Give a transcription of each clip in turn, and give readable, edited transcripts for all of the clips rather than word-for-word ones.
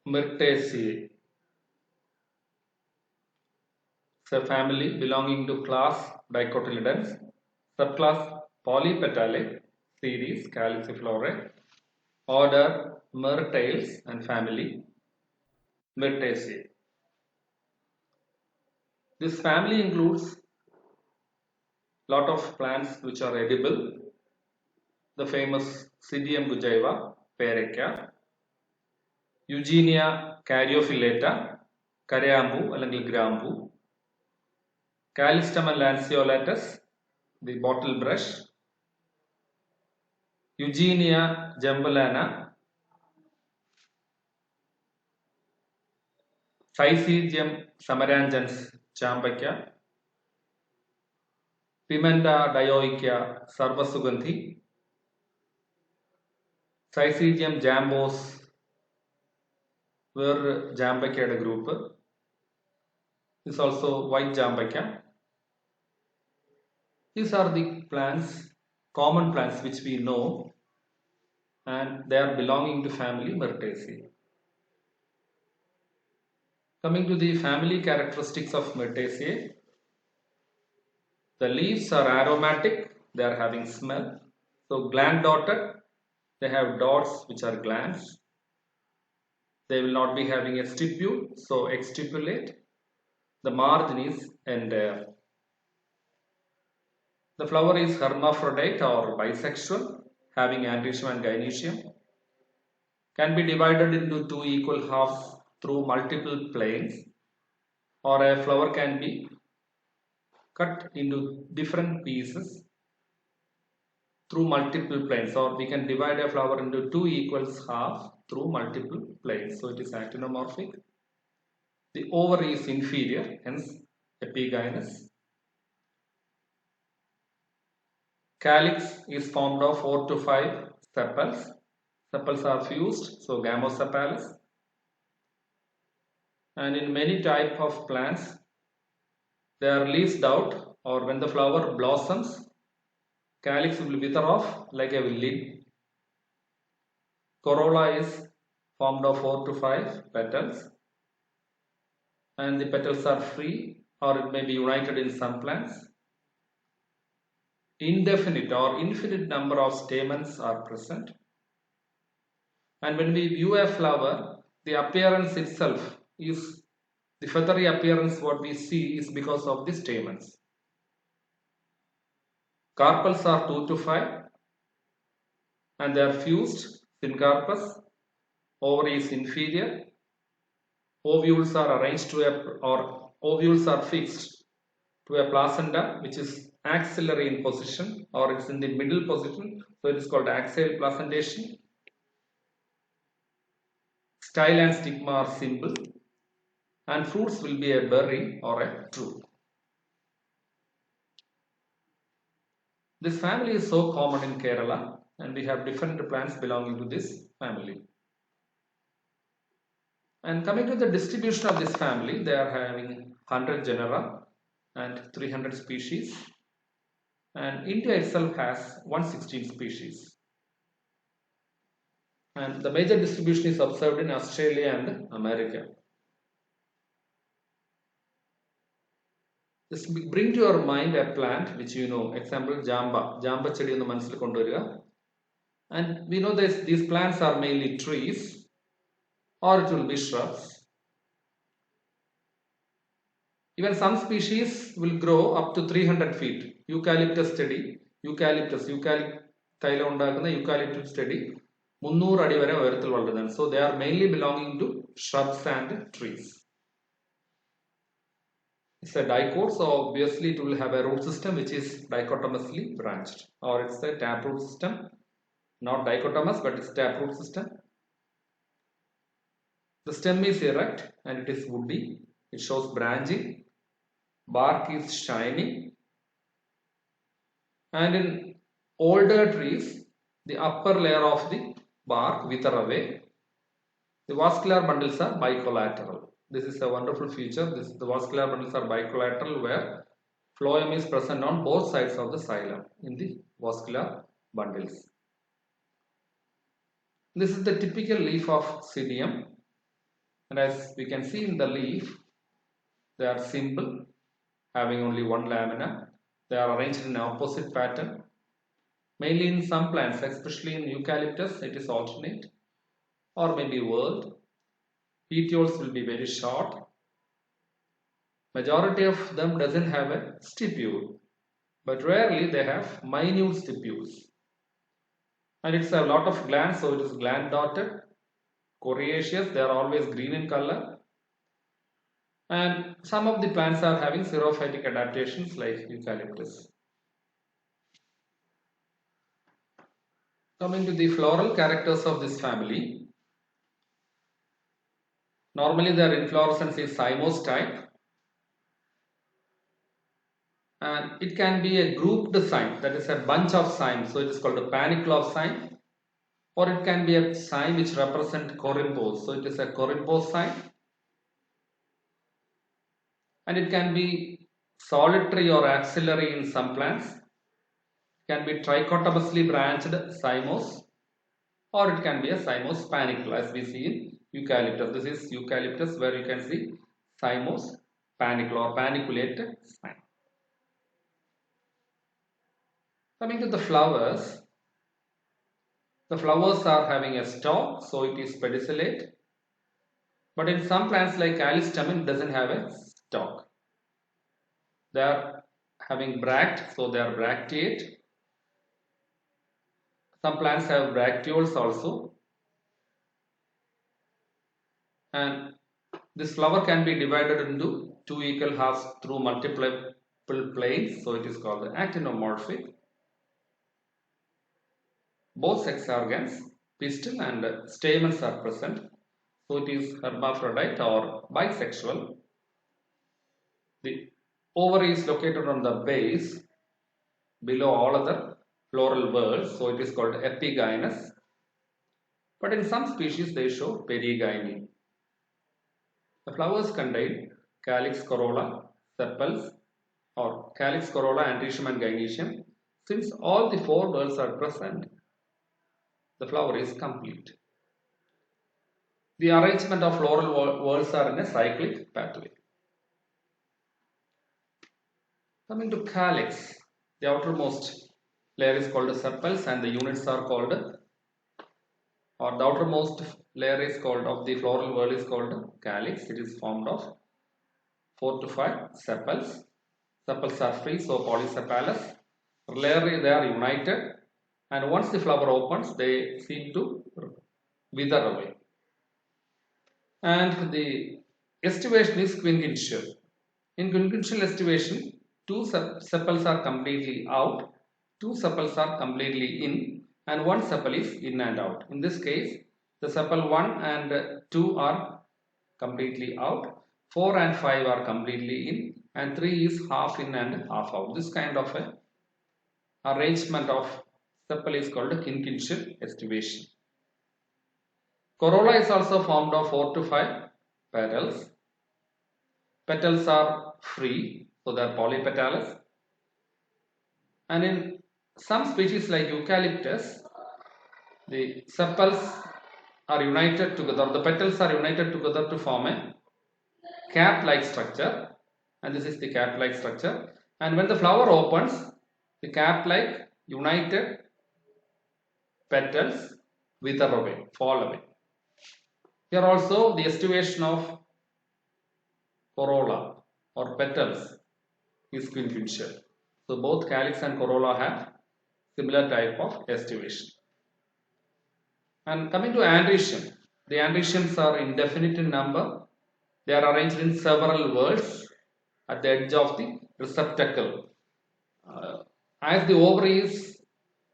Myrtaceae. It's a family belonging to class Dicotyledons, subclass Polypetalae, series Calyciflorae, order Myrtales, and family Myrtaceae. This family includes lot of plants which are edible. The famous Psidium gujaiva, Pereca, Eugenia caryophyllata, Karyambu അല്ലെങ്കിൽ ഗ്രാമ്പു, Callistemum lanceolatus, the bottle brush, Eugenia jambulana, Syzygium samarangens chambacca, Pimenta dioica sarvasugandhi, Syzygium jambos വേറൊരു ജാമ്പയ്ക്കയുടെ group. This also white jambacca. These are the plants, common plants which we know, and they are belonging to family Myrtaceae. Coming to the family characteristics of Myrtaceae, the leaves are aromatic, they are having smell. So gland dotted, they have dots which are glands. They will not be having a stipule, so exstipulate. The margin is entire. The flower is hermaphrodite or bisexual, having androecium and gynoecium. Can be divided into two equal halves through multiple planes, or a flower can be cut into different pieces through multiple planes, or we can divide a flower into two equals half through multiple planes. So it is actinomorphic. The ovary is inferior, hence epigynous. Calyx is formed of 4 to 5 sepals. Sepals are fused, so gamosepalous. And in many types of plants, they are leafed out, or when the flower blossoms, calyx will wither off like a lid. Corolla is formed of 4 to 5 petals, and the petals are free, or it may be united in some plants. Indefinite or infinite number of stamens are present. And when we view a flower, the appearance itself is the feathery appearance. What we see is because of the stamens. Carpels are 2 to 5, and they are fused. Syncarpus. Ovary is inferior. Ovules are arranged to ovules are fixed to a placenta which is axillary in position, or it's in the middle position, so it is called axial placentation. Style and stigma are simple, and fruits will be a berry or a drupe. This family is so common in Kerala, and we have different plants belonging to this family. And coming to the distribution of this family, they are having 100 genera and 300 species, and India itself has 116 species. And the major distribution is observed in Australia and America. Just bring to your mind a plant which you know, example jamba chedi ennu manasil konduvaruka. And we know that these plants are mainly trees, or it will be shrubs. Even some species will grow up to 300 feet. Eucalyptus steady, തൈലം ഉണ്ടാക്കുന്ന eucalyptus steady 300 അടി വരെ ഉയരത്തിൽ വളരുന്നതാണ്. So they are mainly belonging to shrubs and trees. It's a dicot, so obviously it will have a root system which is dichotomously branched, or it's a taproot system, not dichotomous, but it's taproot system. The stem is erect and it is woody. It shows branching. Bark is shiny. And in older trees, the upper layer of the bark wither away. The vascular bundles are bicollateral. This is a wonderful feature. The vascular bundles are bicollateral, where phloem is present on both sides of the xylem in the vascular bundles. This is the typical leaf of Psidium. And as we can see in the leaf, they are simple, having only one lamina. They are arranged in opposite pattern. Mainly in some plants, especially in eucalyptus, it is alternate or maybe whorled. Petioles will be very short. Majority of them doesn't have a stipule, but rarely they have minute stipules. And it's a lot of glands, so it is gland dotted. Coriaceous, they are always green in color. And some of the plants are having xerophytic adaptations like eucalyptus. Coming to the floral characters of this family. Normally their inflorescence is cymose type. And it can be a grouped cyme, that is a bunch of cymes, so it is called a panicle of cyme. Or it can be a cyme which represent corymbos, so it is a corymbose cyme. And it can be solitary or axillary in some plants. It can be trichotomously branched cymose, or it can be a cymose panicle as we see in eucalyptus. This is eucalyptus where you can see cymose panicle or paniculated cyme. Coming to the flowers are having a stalk, so it is pedicellate. But in some plants like callistemon, it doesn't have a stalk. They are having bract, so they are bracteate. Some plants have bracteoles also. And this flower can be divided into two equal halves through multiple planes, so it is called the actinomorphic. Both sex organs, pistil and stamens are present, so it is hermaphrodite or bisexual. The ovary is located on the base below all other floral whorls, so it is called epigynous. But in some species they show perigyny. The flowers contain calyx, corolla, sepals, or calyx, corolla, androecium and gynoecium. Since all the four whorls are present, the flower is complete. The arrangement of floral whorls are in a cyclic pathway. Coming to calyx, the outermost layer is called sepals and the units are called, or the outermost layer is called of the floral whorl is called calyx. It is formed of 4 to 5 sepals. Sepals are free, so polysepalous. Rarely they are united, and once the flower opens, they seem to wither away. And the estivation is quinquential. In quinquential estivation, two sepals are completely out, two sepals are completely in, and one sepal is in and out. In this case, the sepal 1 and 2 are completely out, 4 and 5 are completely in, and 3 is half in and half out. This kind of a arrangement of sepal is called quinquential estivation. Corolla is also formed of 4 to 5 petals. Petals are free, so they are polypetalous. And in some species like eucalyptus, the sepals are united together, the petals are united together to form a cap-like structure, and this is the cap-like structure. And when the flower opens, the cap-like united petals wither away, fall away. Here also the estivation of corolla or petals is quinquential. So both calyx and corolla have similar type of estivation. And coming to androecium, the androeciums are indefinite in number. They are arranged in several whorls at the edge of the receptacle. As the ovary is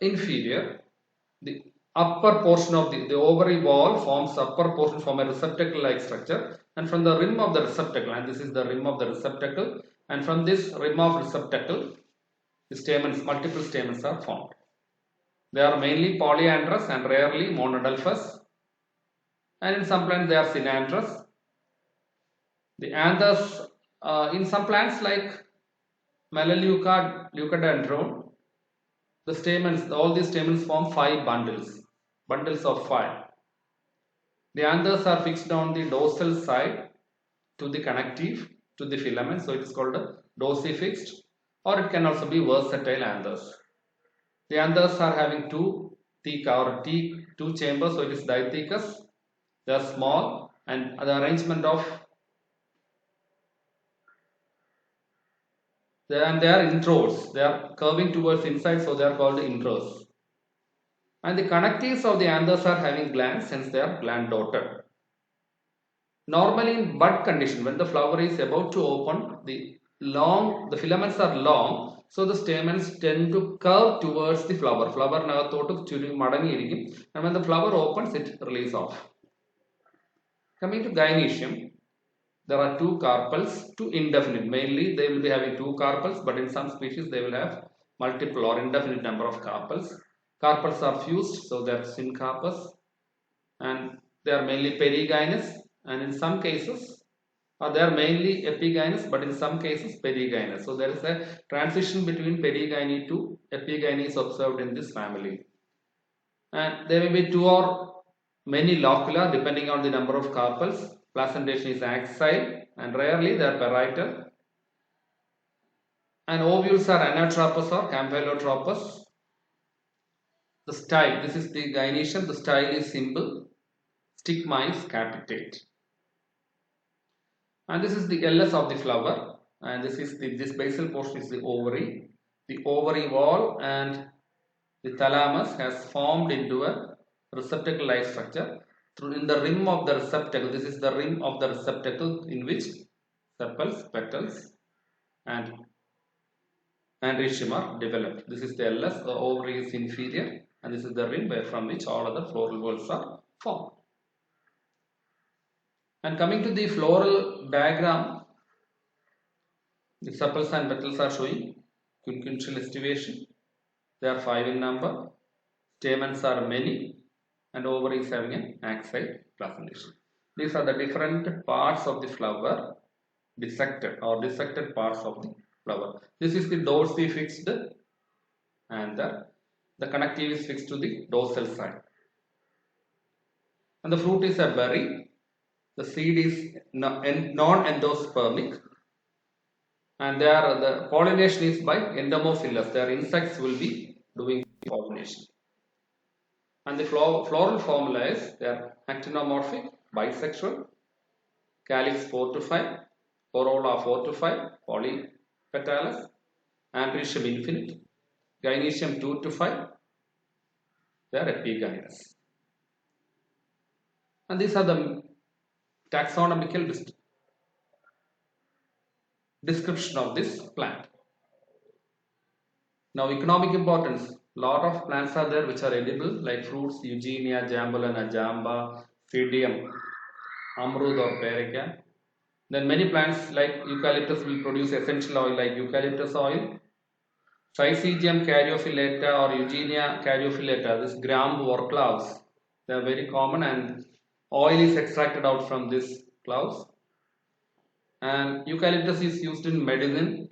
inferior, the upper portion of the ovary wall forms upper portion from a receptacle like structure, and from the rim of the receptacle, and this is the rim of the receptacle, and from this rim of receptacle the stamens, multiple stamens are formed. They are mainly polyandrous and rarely monadelphous, and in some plants they are synandrous. The anthers in some plants like Melaleuca, leucadendron, the stamens, all these stamens form 5 bundles of 5. The anthers are fixed on the dorsal side to the connective to the filament, so it is called a dorsifixed, or it can also be versatile anthers. The anthers are having two two chambers, so it is dithecous. They are small, and the arrangement of they are introdes. They are curving towards inside, so they are called introdes. And the connectives of the anthers are having glands, hence they are gland dotted. Normally in bud condition, when the flower is about to open, the filaments are long, so the stamens tend to curve towards the flower. Flower and when the flower opens, it releases off. Coming to gynoecium, there are two carpels, two indefinite. Mainly they will be having two carpels, but in some species they will have multiple or indefinite number of carpels. Carpels are fused, so they are syncarpous, and they are mainly perigynous, and in some cases they are mainly epigynous, but in some cases perigynous. So there is a transition between perigyny to epigyny is observed in this family. And there may be two or many locula depending on the number of carpels. Placentation is axile and rarely they are parietal. And ovules are anatropous or campylotropous. The style, this is the gynoecium, the style is simple. Stigma is capitate. And this is the LS of the flower, and this basal portion is the ovary. The ovary wall and the thalamus has formed into a receptacle-like structure. In the rim of the receptacle, this is the rim of the receptacle in which sepals, petals, and androecium are developed. This is the LS, the ovary is inferior, and this is the rim from which all other floral whorls are formed. And coming to the floral diagram, the sepals and petals are showing quinquential estivation. They are 5 in number. Stamens are many, and ovary is having an axile placentation. These are the different parts of the flower dissected parts of the flower. This is the dorsifixed, and the connective is fixed to the dorsal side. And the fruit is a berry. The seed is non-endospermic, and the pollination is by endomophilous. Their insects will be doing pollination. And the floral formula is they are actinomorphic, bisexual, calyx 4 to 5, corolla 4 to 5, polypetalous, androecium infinite, gynoecium 2 to 5, they are epigynous. And these are the taxonomical description of this plant. Now, economic importance. Lot of plants are there which are edible, like fruits, eugenia, jambolana, jamba, pseudium, amrud or perica. Then many plants like eucalyptus will produce essential oil like eucalyptus oil. Syzygium caryophyllata or Eugenia caryophyllata, this gram or cloves, they are very common, and oil is extracted out from this cloves. And eucalyptus is used in medicine.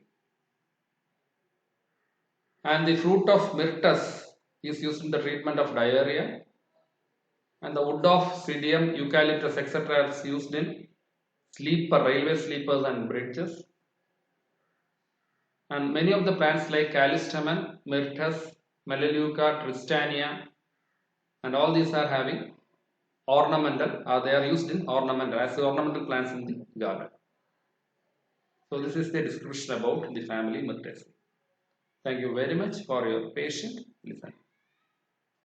And the fruit of myrtus is used in the treatment of diarrhea. And the wood of pseudium, eucalyptus, etc. is used in railway sleepers and bridges. And many of the plants like callistemon, myrtus, melaleuca, tristania, and all these are having ornamental, they are used in ornamental, as ornamental plants in the garden. So this is the description about the family Myrtaceae. Thank you very much for your patient listening.